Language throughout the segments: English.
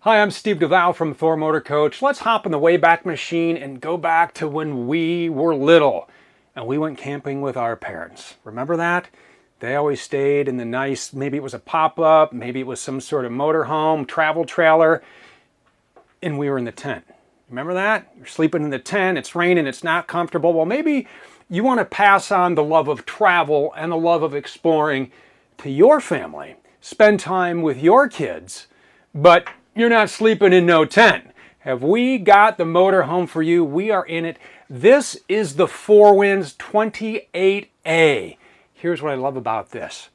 Hi, I'm Steve Duval from Thor Motor Coach. Let's hop in the Wayback Machine and go back to when we were little and we went camping with our parents. Remember that? They always stayed in the nice, maybe it was a pop-up, maybe it was some sort of motorhome, travel trailer, and we were in the tent. Remember that? You're sleeping in the tent, it's raining, it's not comfortable. Well, maybe you want to pass on the love of travel and the love of exploring to your family. Spend time with your kids, but you're not sleeping in no tent. Have we got the motorhome for you? We are in it. This is the Four Winds 28A. Here's what I love about this.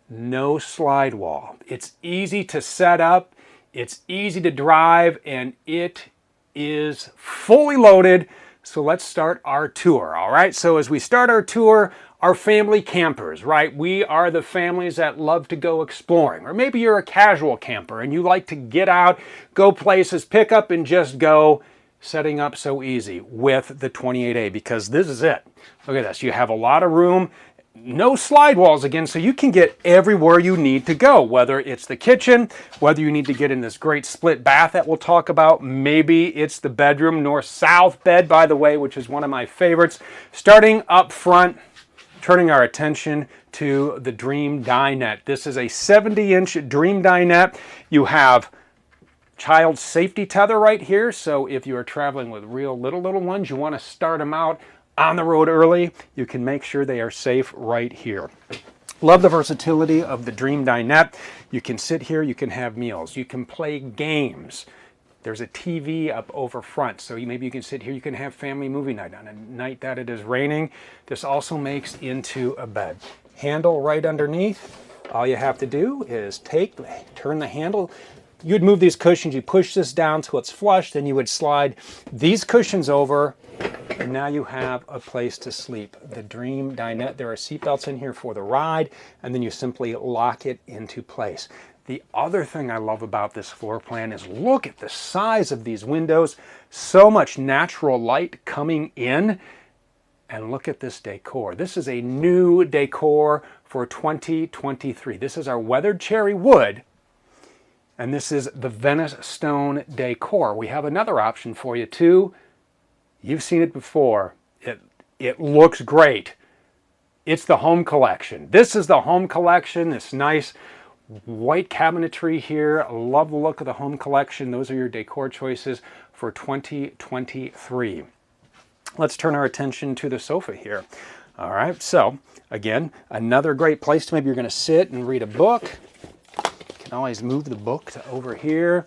No slide wall. It's easy to set up, it's easy to drive, and it is fully loaded. So let's start our tour, all right? So as we start our tour, our family campers, right? We are the families that love to go exploring. Or maybe you're a casual camper and you like to get out, go places, pick up and just go. Setting up so easy with the 28A because this is it. Look at this. You have a lot of room. No slide walls again, so you can get everywhere you need to go, whether it's the kitchen, whether you need to get in this great split bath that we'll talk about. Maybe it's the bedroom, north-south bed, by the way, which is one of my favorites. Starting up front, turning our attention to the Dream Dinette. This is a 70-inch Dream Dinette. You have child safety tether right here, so if you are traveling with real little ones, you want to start them out on the road early, you can make sure they are safe right here. Love the versatility of the Dream Dinette. You can sit here, you can have meals, you can play games. There's a TV up over front, so maybe you can sit here, you can have family movie night on a night that it is raining. This also makes into a bed. Handle right underneath. All you have to do is turn the handle. You'd move these cushions, you push this down till it's flush, then you would slide these cushions over, and now you have a place to sleep. The Dream Dinette, there are seatbelts in here for the ride, and then you simply lock it into place. The other thing I love about this floor plan is look at the size of these windows. So much natural light coming in. And look at this decor. This is a new decor for 2023. This is our weathered cherry wood. And this is the Venice stone decor. We have another option for you too. You've seen it before. It looks great. It's the home collection. This is the home collection. This nice white cabinetry here. I love the look of the home collection. Those are your decor choices for 2023. Let's turn our attention to the sofa here. All right, so again, another great place to maybe you're going to sit and read a book. You can always move the book to over here.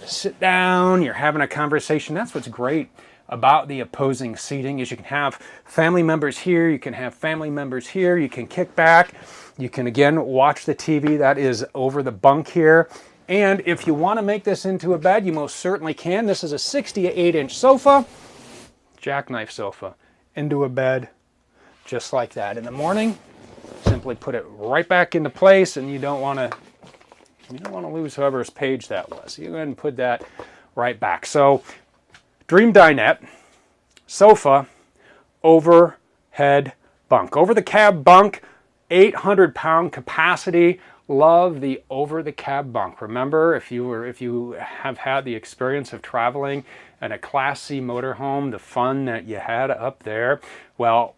Sit down, you're having a conversation. That's what's great about the opposing seating is you can have family members here, you can have family members here, you can kick back, you can again watch the TV that is over the bunk here. And if you want to make this into a bed, you most certainly can. This is a 68-inch sofa, jackknife sofa, into a bed just like that. In the morning, simply put it right back into place, and you don't want to lose whoever's page that was. So you go ahead and put that right back. So Dream Dinette, sofa, overhead bunk. Over the cab bunk, 800-pound capacity. Love the over the cab bunk. Remember, if you have had the experience of traveling in a Class C motorhome, the fun that you had up there, well,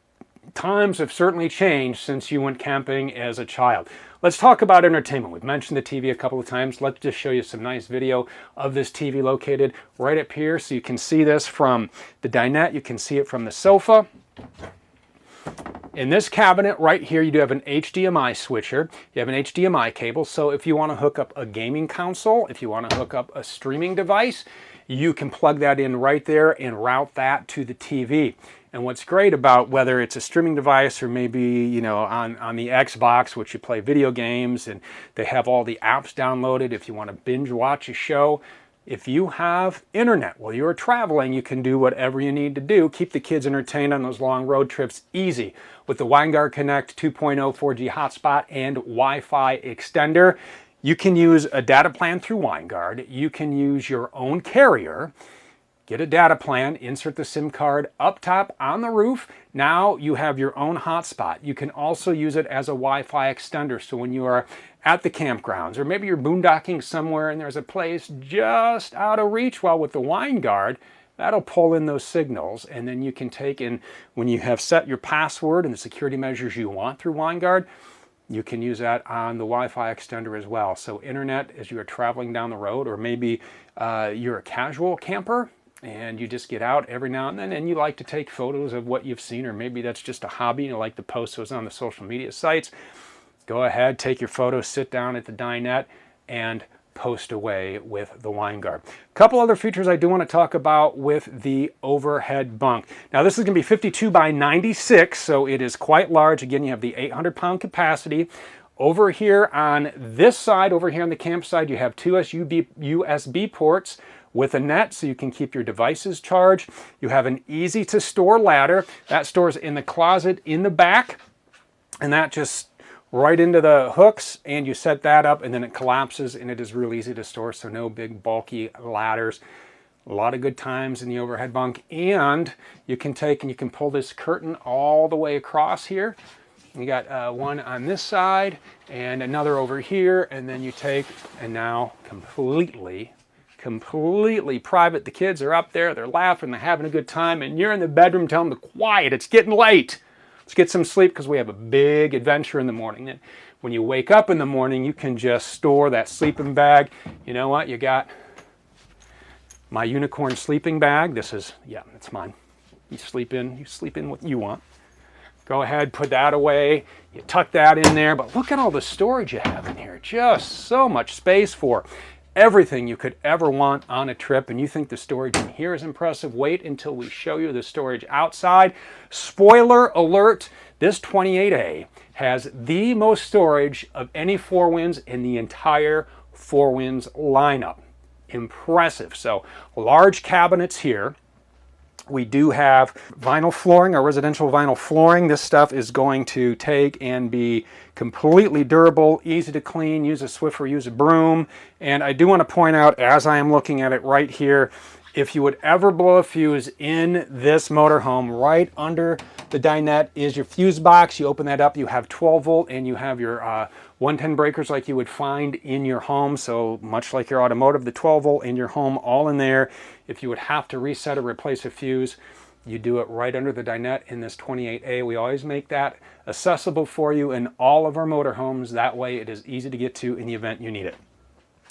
times have certainly changed since you went camping as a child. Let's talk about entertainment. We've mentioned the TV a couple of times. Let's just show you some nice video of this TV located right up here. So you can see this from the dinette. You can see it from the sofa. In this cabinet right here, you do have an HDMI switcher. You have an HDMI cable. So if you want to hook up a gaming console, if you want to hook up a streaming device, you can plug that in right there and route that to the TV. And what's great about whether it's a streaming device or maybe, you know, on the Xbox, which you play video games and they have all the apps downloaded. If you want to binge watch a show, if you have internet while you're traveling, you can do whatever you need to do. Keep the kids entertained on those long road trips easy with the Winegard Connect 2.0 4G hotspot and Wi-Fi extender. You can use a data plan through Winegard. You can use your own carrier. get a data plan, insert the SIM card up top on the roof. Now you have your own hotspot. You can also use it as a Wi-Fi extender. So when you are at the campgrounds, or maybe you're boondocking somewhere and there's a place just out of reach, well, with the WineGuard, that'll pull in those signals, and then you can take in, when you have set your password and the security measures you want through WineGuard, you can use that on the Wi-Fi extender as well. So internet as you are traveling down the road, or maybe you're a casual camper and you just get out every now and then and you like to take photos of what you've seen, or maybe that's just a hobby and you like to post those on the social media sites. Go ahead, take your photos, sit down at the dinette and post away with the WineGuard. A couple other features I do want to talk about with the overhead bunk. Now this is going to be 52 by 96, so it is quite large. Again, you have the 800-pound capacity. Over here on this side, over here on the campsite, you have two USB ports with a net so you can keep your devices charged. You have an easy to store ladder that stores in the closet in the back, and that just right into the hooks, and you set that up and then it collapses, and it is real easy to store, so no big bulky ladders. A lot of good times in the overhead bunk. And you can take and you can pull this curtain all the way across here. You got one on this side and another over here, and then you take and now completely private. The kids are up there, they're laughing, they're having a good time, and you're in the bedroom telling them to quiet, it's getting late. Let's get some sleep because we have a big adventure in the morning. And when you wake up in the morning, you can just store that sleeping bag. You know what? You got my unicorn sleeping bag. This is, yeah, it's mine. You sleep in what you want. Go ahead, put that away. You tuck that in there, but look at all the storage you have in here. Just so much space for everything you could ever want on a trip. And you think the storage in here is impressive? Wait until we show you the storage outside. Spoiler alert, this 28A has the most storage of any Four Winds in the entire Four Winds lineup. Impressive. So large cabinets here. We do have vinyl flooring, our residential vinyl flooring. This stuff is going to take and be completely durable, easy to clean, use a Swiffer, use a broom. And I do want to point out, as I am looking at it right here, if you would ever blow a fuse in this motorhome, right under the dinette is your fuse box. You open that up, you have 12 volt, and you have your 110 breakers like you would find in your home. So much like your automotive, the 12 volt in your home, all in there. If you would have to reset or replace a fuse, you do it right under the dinette in this 28A. We always make that accessible for you in all of our motorhomes. That way it is easy to get to in the event you need it.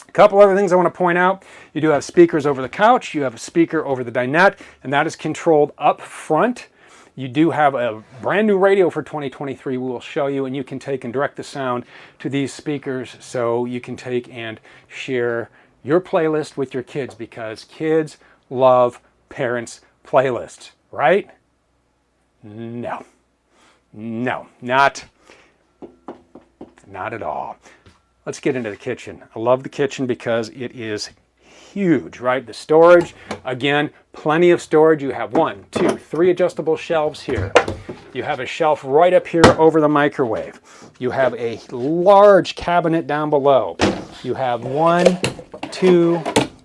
A couple other things I want to point out. You do have speakers over the couch. You have a speaker over the dinette, and that is controlled up front. You do have a brand new radio for 2023 we will show you, and you can take and direct the sound to these speakers so you can take and share your playlist with your kids, because kids love parents' playlists, right? No, not at all. Let's get into the kitchen. I love the kitchen because it is huge, right? The storage, again, plenty of storage. You have 1, 2, 3 adjustable shelves here. You have a shelf right up here over the microwave. You have a large cabinet down below. You have 1, 2,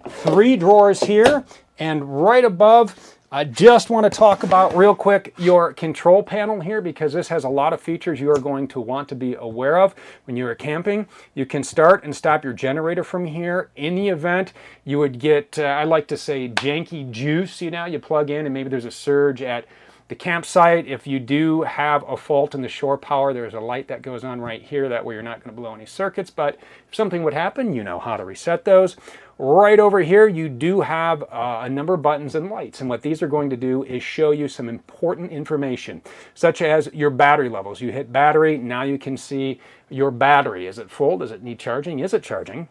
3 drawers here, and right above, I just want to talk about real quick your control panel here, because this has a lot of features you are going to want to be aware of when you are camping. You can start and stop your generator from here. In the event you would get, I like to say, janky juice, you know, you plug in and maybe there's a surge at the campsite. If you do have a fault in the shore power, there's a light that goes on right here. That way you're not going to blow any circuits, but if something would happen, you know how to reset those. Right over here, you do have a number of buttons and lights, and what these are going to do is show you some important information, such as your battery levels. You hit battery, now you can see your battery. Is it full? Does it need charging? Is it charging?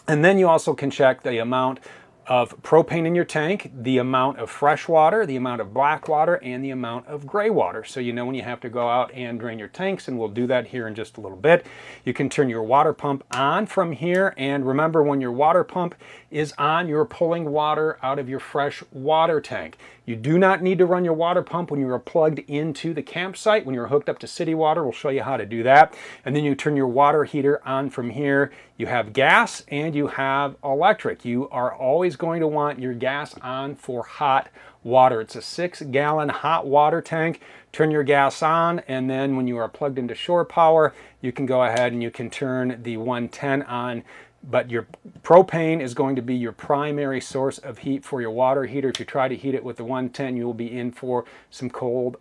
And then you also can check the amount of propane in your tank, the amount of fresh water, the amount of black water, and the amount of gray water. So you know when you have to go out and drain your tanks, and we'll do that here in just a little bit. You can turn your water pump on from here, and remember, when your water pump is on, you're pulling water out of your fresh water tank. You do not need to run your water pump when you are plugged into the campsite. When you're hooked up to city water, we'll show you how to do that. And then you turn your water heater on from here. You have gas and you have electric. You are always going to want your gas on for hot water. It's a 6-gallon hot water tank. Turn your gas on, and then when you are plugged into shore power, you can go ahead and you can turn the 110 on. But your propane is going to be your primary source of heat for your water heater. If you try to heat it with the 110, you will be in for some cold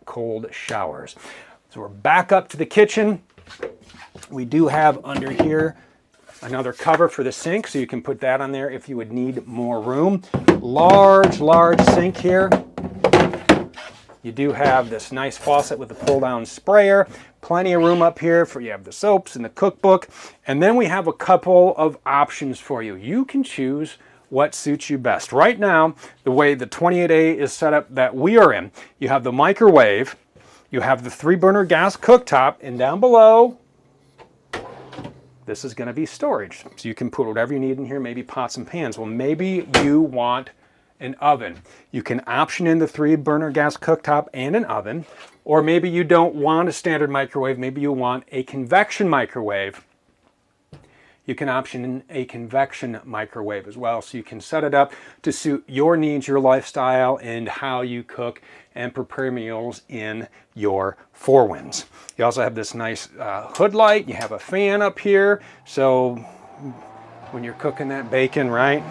showers. So we're back up to the kitchen. We do have under here another cover for the sink, so you can put that on there if you would need more room. Large sink here. You do have this nice faucet with a pull-down sprayer. Plenty of room up here for you have the soaps and the cookbook. And then we have a couple of options for you. You can choose what suits you best. Right now, the way the 28A is set up that we are in, you have the microwave, you have the 3-burner gas cooktop, and down below, this is going to be storage. So you can put whatever you need in here, maybe pots and pans. Well, maybe you want an oven. You can option in the 3-burner gas cooktop and an oven, or maybe you don't want a standard microwave, maybe you want a convection microwave. You can option in a convection microwave as well, so you can set it up to suit your needs, your lifestyle, and how you cook and prepare meals in your 4Winds. You also have this nice hood light. You have a fan up here, so when you're cooking that bacon, right?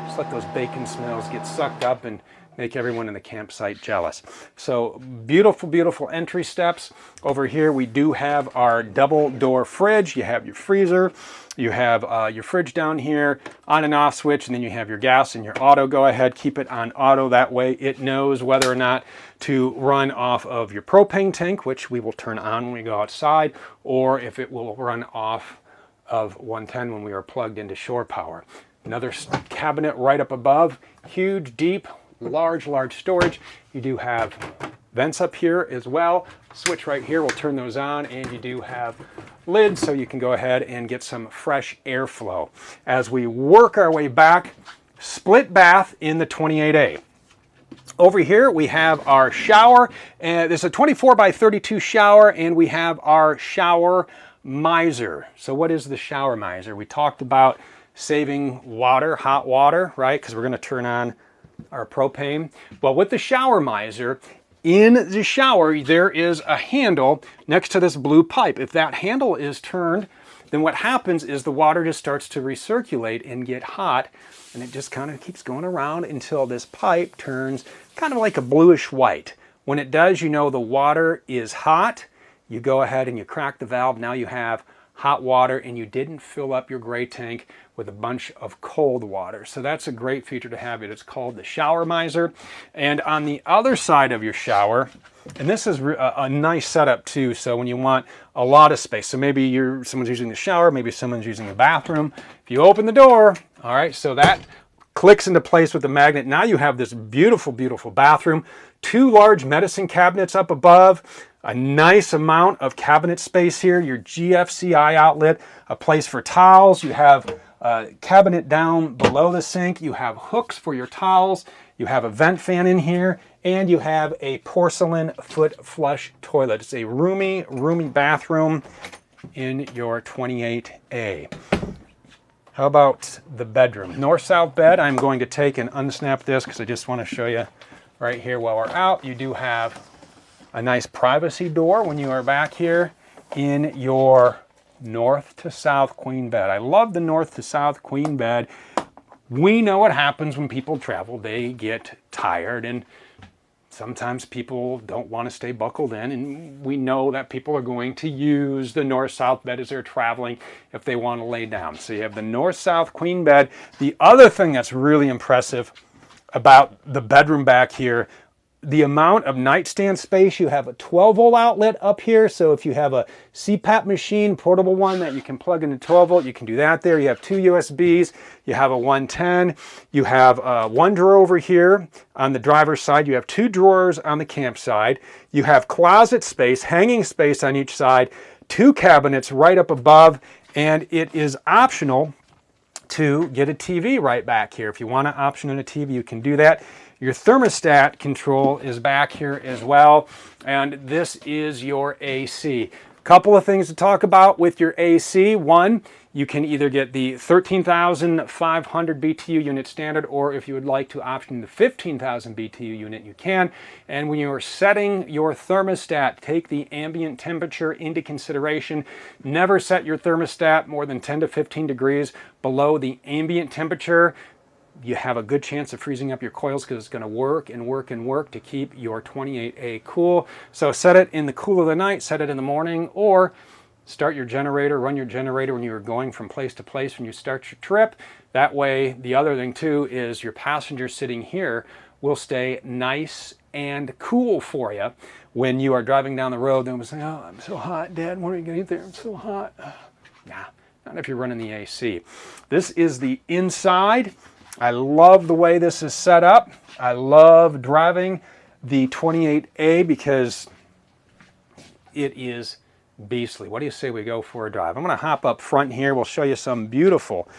Just let those bacon smells get sucked up and make everyone in the campsite jealous. So beautiful entry steps. Over here we do have our double door fridge. You have your freezer. You have your fridge down here, on and off switch, and then you have your gas and your auto. Go ahead, keep it on auto. That way it knows whether or not to run off of your propane tank, which we will turn on when we go outside, or if it will run off of 110 when we are plugged into shore power. Another cabinet right up above, huge, deep, large storage. You do have vents up here as well. Switch right here will turn those on, and you do have lids so you can go ahead and get some fresh airflow. As we work our way back, split bath in the 28A. Over here we have our shower, and there's a 24x32 shower, and we have our shower miser. So what is the shower miser? We talked about saving water, hot water, right? Because we're going to turn on our propane. Well, with the shower miser, in the shower, there is a handle next to this blue pipe. If that handle is turned, then what happens is the water just starts to recirculate and get hot, and it just kind of keeps going around until this pipe turns kind of like a bluish white. When it does, you know the water is hot. You go ahead and you crack the valve. Now you have hot water, and you didn't fill up your gray tank with a bunch of cold water. So that's a great feature to have. It's called the shower miser. And on the other side of your shower, and this is a nice setup too, so when you want a lot of space, so maybe someone's using the shower, maybe someone's using the bathroom. If you open the door, all right, so that clicks into place with the magnet. Now you have this beautiful bathroom, 2 large medicine cabinets up above, a nice amount of cabinet space here, your GFCI outlet, a place for towels. You have a cabinet down below the sink. You have hooks for your towels. You have a vent fan in here, and you have a porcelain foot flush toilet. It's a roomy bathroom in your 28A. How about the bedroom? North-south bed. I'm going to take and unsnap this because I just want to show you right here while we're out. You do have a nice privacy door when you are back here in your north to south queen bed. I love the north to south queen bed. We know what happens when people travel. They get tired, and sometimes people don't want to stay buckled in, and we know that people are going to use the north-south bed as they're traveling if they want to lay down. So you have the north-south queen bed. The other thing that's really impressive about the bedroom back here, the amount of nightstand space. You have a 12-volt outlet up here, so if you have a CPAP machine, portable one that you can plug into 12-volt, you can do that there. You have 2 USBs, you have a 110, you have one drawer over here on the driver's side, you have 2 drawers on the camp side, you have closet space, hanging space on each side, 2 cabinets right up above, and it is optional to get a TV right back here. If you want to option in a TV, you can do that. Your thermostat control is back here as well, and this is your AC. Couple of things to talk about with your AC. One, you can either get the 13,500 BTU unit standard, or if you would like to option the 15,000 BTU unit, you can. And when you're setting your thermostat, take the ambient temperature into consideration. Never set your thermostat more than 10 to 15 degrees below the ambient temperature. You have a good chance of freezing up your coils because it's going to work and work and work to keep your 28A cool. So set it in the cool of the night, set it in the morning, or start your generator, run your generator when you're going from place to place when you start your trip. That way, the other thing too is your passengers sitting here will stay nice and cool for you when you are driving down the road. They'll say, oh, I'm so hot, Dad, when are you going to get there? I'm so hot. Nah, not if you're running the AC. This is the inside. I love the way this is set up. I love driving the 28A because it is beastly. What do you say we go for a drive? I'm going to hop up front here. We'll show you some beautiful,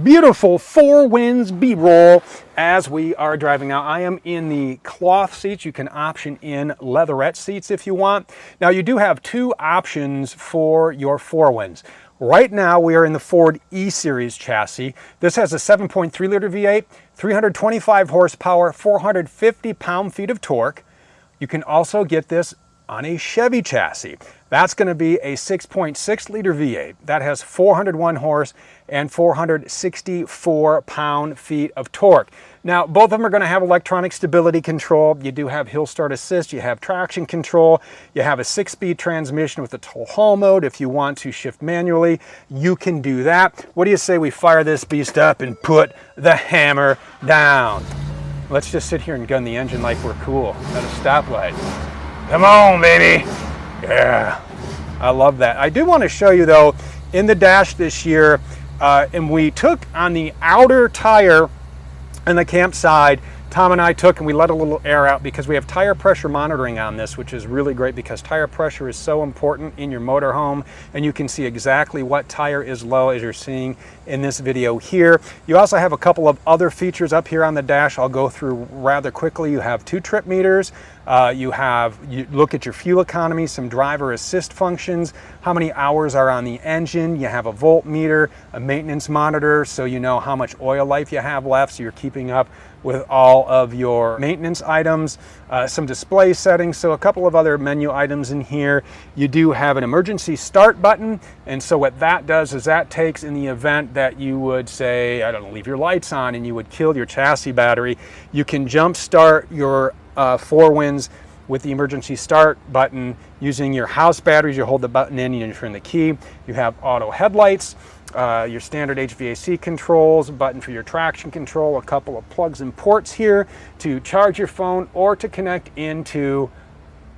beautiful Four Winds B-roll as we are driving. Now, I am in the cloth seats. You can option in leatherette seats if you want. Now, you do have two options for your Four Winds. Right now, we are in the Ford E-Series chassis. This has a 7.3 liter V8, 325 horsepower, 450 pound-feet of torque. You can also get this on a Chevy chassis. That's going to be a 6.6 liter V8. That has 401 horse and 464 pound-feet of torque. Now, both of them are going to have electronic stability control. You do have hill start assist. You have traction control. You have a 6-speed transmission with the tow haul mode. If you want to shift manually, you can do that. What do you say we fire this beast up and put the hammer down? Let's just sit here and gun the engine like we're cool at a stoplight. Come on, baby. Yeah, I love that. I do want to show you, though, in the dash this year, and we took on the outer tire and the campside, Tom and I took and we let a little air out because we have tire pressure monitoring on this, which is really great because tire pressure is so important in your motorhome, and you can see exactly what tire is low as you're seeing in this video here. You also have a couple of other features up here on the dash I'll go through rather quickly. You have 2 trip meters. You look at your fuel economy, some driver assist functions, how many hours are on the engine. You have a voltmeter, a maintenance monitor, so you know how much oil life you have left, so you're keeping up with all of your maintenance items, some display settings, so a couple of other menu items in here. You do have an emergency start button, and so what that does is that takes in the event that you would say, I don't know, leave your lights on and you would kill your chassis battery, you can jump start your Four Winds with the emergency start button using your house batteries. You hold the button in, you turn the key. You have auto headlights, your standard HVAC controls, a button for your traction control, a couple of plugs and ports here to charge your phone or to connect into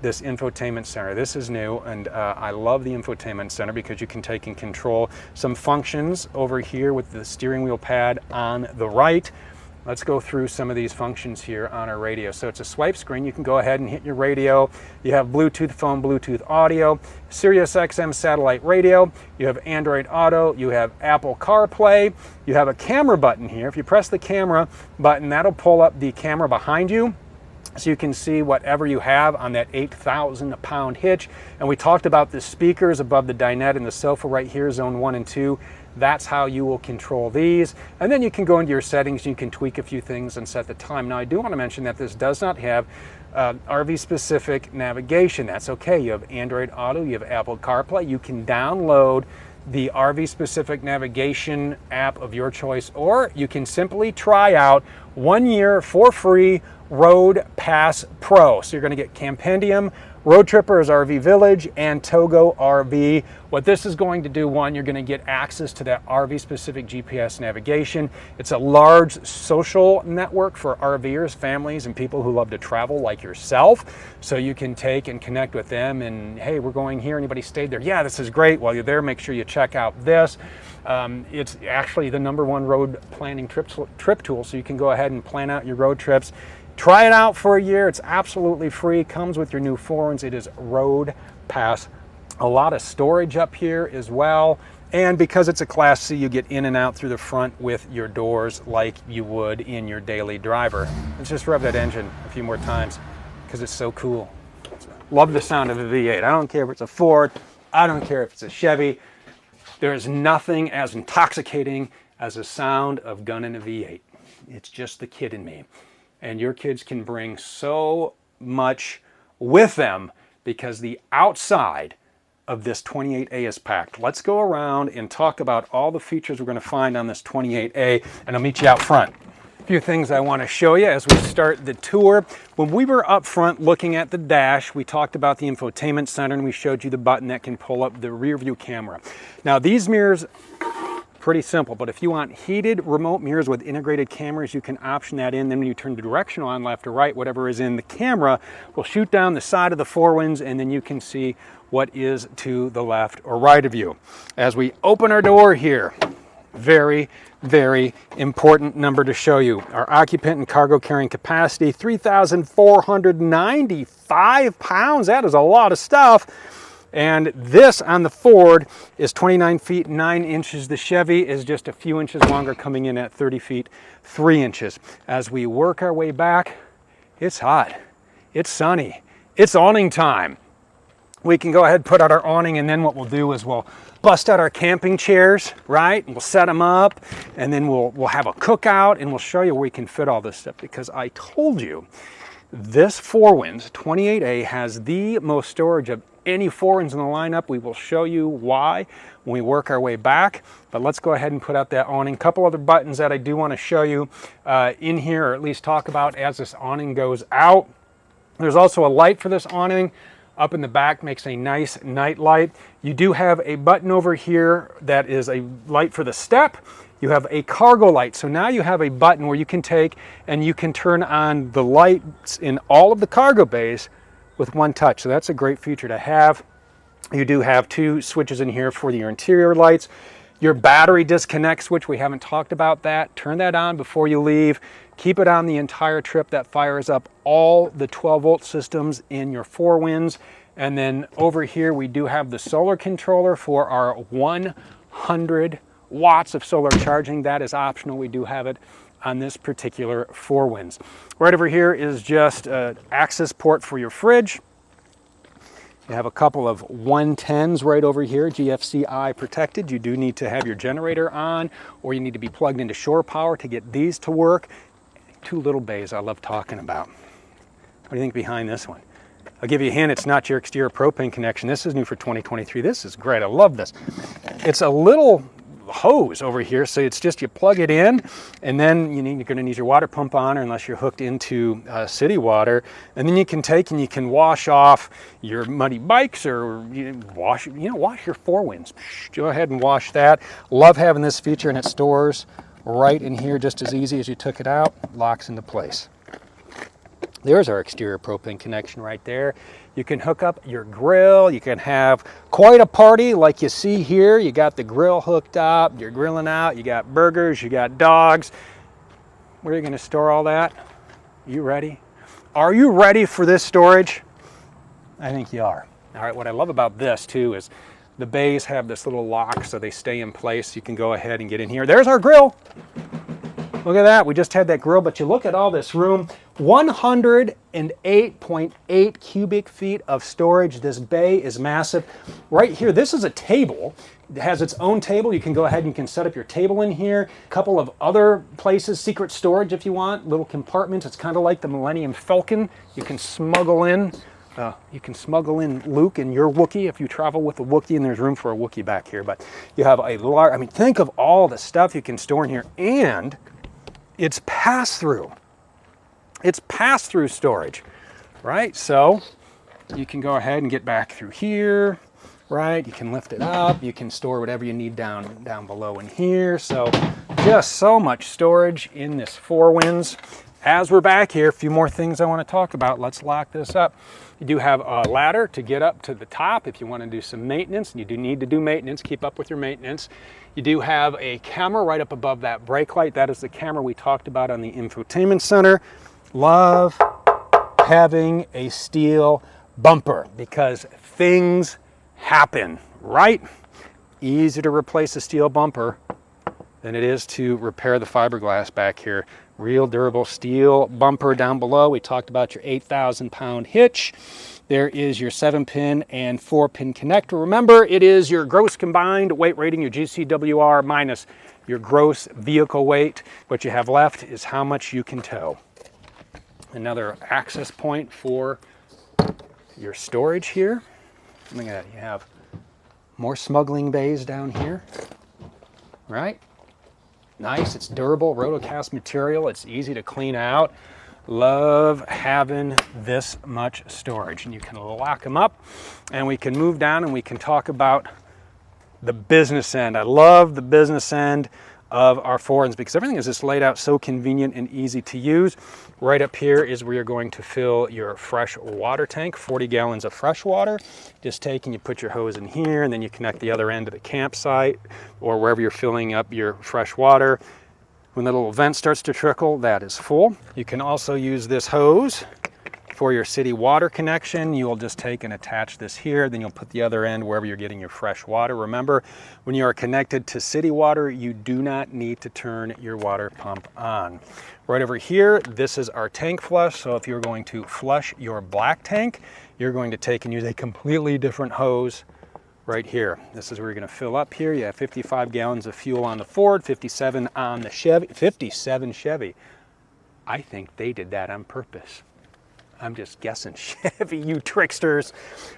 this infotainment center. This is new, and I love the infotainment center because you can take and control some functions over here with the steering wheel pad on the right. Let's go through some of these functions here on our radio. So it's a swipe screen. You can go ahead and hit your radio. You have Bluetooth phone, Bluetooth audio, Sirius XM satellite radio. You have Android Auto. You have Apple CarPlay. You have a camera button here. If you press the camera button, that'll pull up the camera behind you, so you can see whatever you have on that 8,000 pound hitch. And we talked about the speakers above the dinette and the sofa right here, zone 1 and 2. That's how you will control these. And then you can go into your settings, you can tweak a few things and set the time. Now, I do want to mention that this does not have RV specific navigation. That's okay. You have Android Auto, you have Apple CarPlay. You can download the RV specific navigation app of your choice, or you can simply try out 1 year for free Road Pass Pro. So you're going to get Campendium, Road Trippers RV Village, and Togo RV. What this is going to do, one, you're going to get access to that RV-specific GPS navigation. It's a large social network for RVers, families, and people who love to travel like yourself. So you can take and connect with them and, hey, we're going here. Anybody stayed there? Yeah, this is great. While you're there, make sure you check out this. It's actually the #1 road planning trip tool, so you can go ahead and plan out your road trips. Try it out for a year. It's absolutely free. Comes with your new Four Winds. It is Road Pass. A lot of storage up here as well. And because it's a Class C, you get in and out through the front with your doors like you would in your daily driver. Let's just rev that engine a few more times because it's so cool. Love the sound of a V8. I don't care if it's a Ford. I don't care if it's a Chevy. There is nothing as intoxicating as the sound of gunning a V8. It's just the kid in me. And your kids can bring so much with them because the outside of this 28A is packed. Let's go around and talk about all the features we're going to find on this 28A, and I'll meet you out front. A few things I want to show you as we start the tour. When we were up front looking at the dash, we talked about the infotainment center and we showed you the button that can pull up the rear view camera. Now these mirrors, pretty simple, but if you want heated remote mirrors with integrated cameras, you can option that in. Then when you turn the directional on left or right, whatever is in the camera will shoot down the side of the forewinds, and then you can see what is to the left or right of you. As we open our door here, very, very important number to show you. Our occupant and cargo carrying capacity, 3,495 pounds. That is a lot of stuff. And this on the Ford is 29 feet 9 inches. The Chevy is just a few inches longer, coming in at 30 feet 3 inches. As we work our way back, it's hot, it's sunny, it's awning time. We can go ahead and put out our awning, and then what we'll do is we'll bust out our camping chairs, right? And we'll set them up, and then we'll have a cookout, and we'll show you where we can fit all this stuff, because I told you this 4Winds 28A has the most storage of any 4Winds in the lineup. We will show you why when we work our way back, but let's go ahead and put out that awning. A couple other buttons that I do want to show you in here, or at least talk about as this awning goes out. There's also a light for this awning. Up in the back, makes a nice night light. You do have a button over here that is a light for the step. You have a cargo light. So now you have a button where you can take and you can turn on the lights in all of the cargo bays with one touch. So that's a great feature to have. You do have two switches in here for your interior lights. Your battery disconnect switch, we haven't talked about that. Turn that on before you leave. Keep it on the entire trip. That fires up all the 12-volt systems in your 4Winds. And then over here, we do have the solar controller for our 100 watts of solar charging. That is optional. We do have it on this particular 4Winds. Right over here is just an access port for your fridge. You have a couple of 110s right over here, GFCI protected. You do need to have your generator on, or you need to be plugged into shore power to get these to work. Two little bays I love talking about. What do you think behind this one? I'll give you a hint, it's not your exterior propane connection. This is new for 2023. This is great, I love this. It's a little hose over here, so it's just you plug it in, and then you're going to need your water pump on, or unless you're hooked into city water, and then you can take and you can wash off your muddy bikes, or wash your 4Winds. Go ahead and wash that. Love having this feature, and it stores right in here just as easy as you took it out. Locks into place. There's our exterior propane connection right there. You can hook up your grill. You can have quite a party like you see here. You got the grill hooked up, you're grilling out, you got burgers, you got dogs. Where are you going to store all that? You ready? Are you ready for this storage? I think you are. All right, what I love about this too is the bays have this little lock so they stay in place. You can go ahead and get in here. There's our grill. Look at that, we just had that grill, but you look at all this room, 108.8 cubic feet of storage. This bay is massive. Right here, this is a table. It has its own table. You can go ahead and you can set up your table in here. A couple of other places, secret storage if you want, little compartments. It's kind of like the Millennium Falcon. You can smuggle in Luke and your Wookiee if you travel with a Wookiee, and there's room for a Wookiee back here. But you have a large, I mean, think of all the stuff you can store in here, and it's pass-through. It's pass-through storage, right? So you can go ahead and get back through here, right? You can lift it up. You can store whatever you need down below in here. So just so much storage in this 4Winds. As we're back here, a few more things I want to talk about. Let's lock this up. You do have a ladder to get up to the top if you want to do some maintenance. You do need to do maintenance. Keep up with your maintenance. You do have a camera right up above that brake light. That is the camera we talked about on the infotainment center. Love having a steel bumper because things happen, right? Easier to replace a steel bumper than it is to repair the fiberglass back here. Real durable steel bumper down below. We talked about your 8,000-pound hitch. There is your 7-pin and 4-pin connector. Remember, it is your gross combined weight rating, your GCWR, minus your gross vehicle weight. What you have left is how much you can tow. Another access point for your storage here. Look at that, you have more smuggling bays down here, right? Nice, it's durable, rotocast material, it's easy to clean out. Love having this much storage, and you can lock them up, and we can move down and we can talk about the business end. I love the business end of our forends because everything is just laid out so convenient and easy to use. Right up here is where you're going to fill your fresh water tank, 40 gallons of fresh water. Just take and you put your hose in here, and then you connect the other end to the campsite or wherever you're filling up your fresh water. When the little vent starts to trickle, that is full. You can also use this hose for your city water connection. You will just take and attach this here, then you'll put the other end wherever you're getting your fresh water. Remember, when you are connected to city water, you do not need to turn your water pump on. Right over here, this is our tank flush. So if you're going to flush your black tank, you're going to take and use a completely different hose right here. This is where you're going to fill up here. You have 55 gallons of fuel on the Ford, 57 on the Chevy. 57 Chevy. I think they did that on purpose. I'm just guessing. Chevy, you tricksters.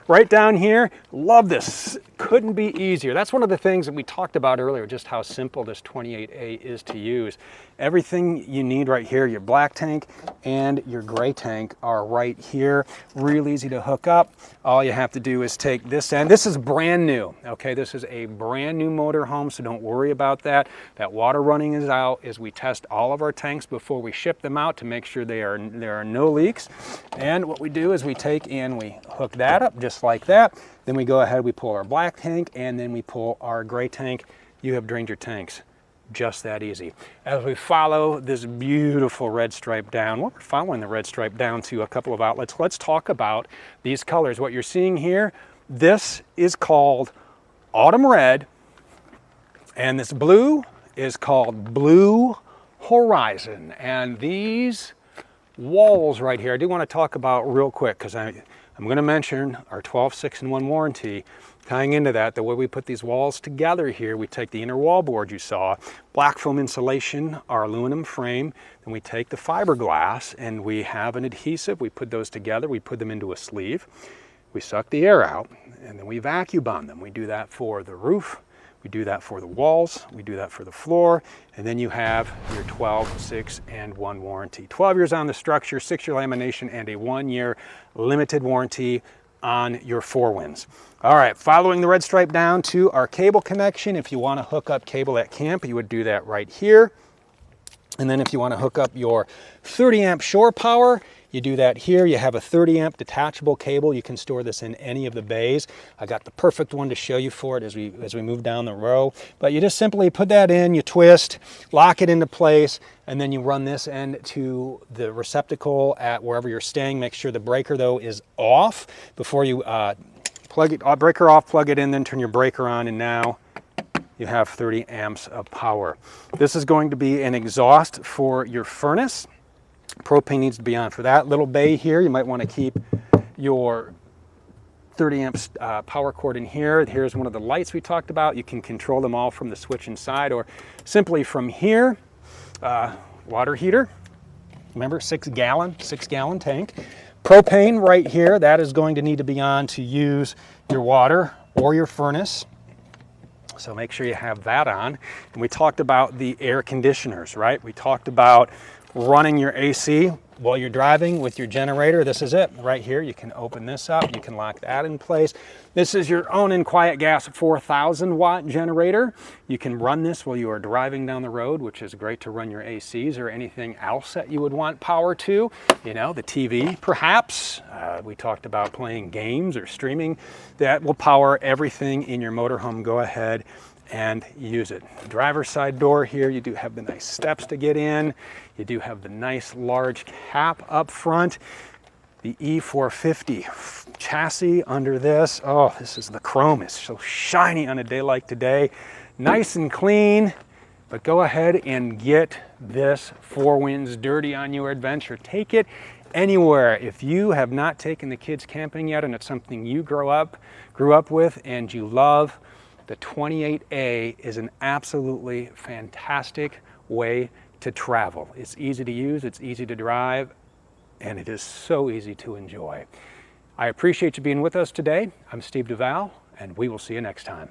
Right down here, love this. Couldn't be easier. That's one of the things that we talked about earlier, just how simple this 28A is to use. Everything you need right here, your black tank and your gray tank are right here. Real easy to hook up. All you have to do is take this end. This is brand new, okay? This is a brand new motor home, so don't worry about that. That water running is out as we test all of our tanks before we ship them out to make sure there are no leaks. And what we do is we take and we hook that up just like that. Then we go ahead, we pull our black tank, and then we pull our gray tank. You have drained your tanks. Just that easy. As we follow this beautiful red stripe down, well, we're following the red stripe down to a couple of outlets. Let's talk about these colors. What you're seeing here, this is called autumn red, and this blue is called blue horizon. And these walls right here, I do want to talk about real quick because I'm going to mention our 12, 6, and 1 warranty. Tying into that, the way we put these walls together here, we take the inner wall board you saw, black foam insulation, our aluminum frame, then we take the fiberglass and we have an adhesive. We put those together, we put them into a sleeve, we suck the air out, and then we vacuum bond them. We do that for the roof, we do that for the walls, we do that for the floor, and then you have your 12, 6, and 1 warranty. 12 years on the structure, 6-year lamination, and a 1-year limited warranty on your forewinds. All right, following the red stripe down to our cable connection. If you want to hook up cable at camp, you would do that right here. And then if you want to hook up your 30 amp shore power, you do that here. You have a 30 amp detachable cable. You can store this in any of the bays. I got the perfect one to show you for it as we move down the row. But you just simply put that in, you twist, lock it into place, and then you run this end to the receptacle at wherever you're staying. Make sure the breaker though is off before you plug it, breaker off, plug it in, then turn your breaker on, and now you have 30 amps of power. This is going to be an exhaust for your furnace. Propane needs to be on. For that little bay here, you might want to keep your 30 amps power cord in here. Here's one of the lights we talked about. You can control them all from the switch inside or simply from here. Water heater, remember 6-gallon tank. Propane right here, that is going to need to be on to use your water or your furnace. So make sure you have that on. And we talked about the air conditioners, right? We talked about running your AC while you're driving with your generator. This is it right here. You can open this up, you can lock that in place. This is your own in quiet gas 4,000 watt generator. You can run this while you are driving down the road, which is great to run your ACs or anything else that you would want power to. You know, the TV perhaps. We talked about playing games or streaming. That will power everything in your motorhome. Go ahead and use it. The driver's side door here, you do have the nice steps to get in. You do have the nice large cap up front. the E450 chassis under this. Oh, this is the chrome. It's so shiny on a day like today. Nice and clean, but go ahead and get this Four Winds Dirty on your adventure. Take it anywhere. If you have not taken the kids camping yet and it's something you grew up with and you love, the 28A is an absolutely fantastic way to travel. It's easy to use, it's easy to drive, and it is so easy to enjoy. I appreciate you being with us today. I'm Steve Duval, and we will see you next time.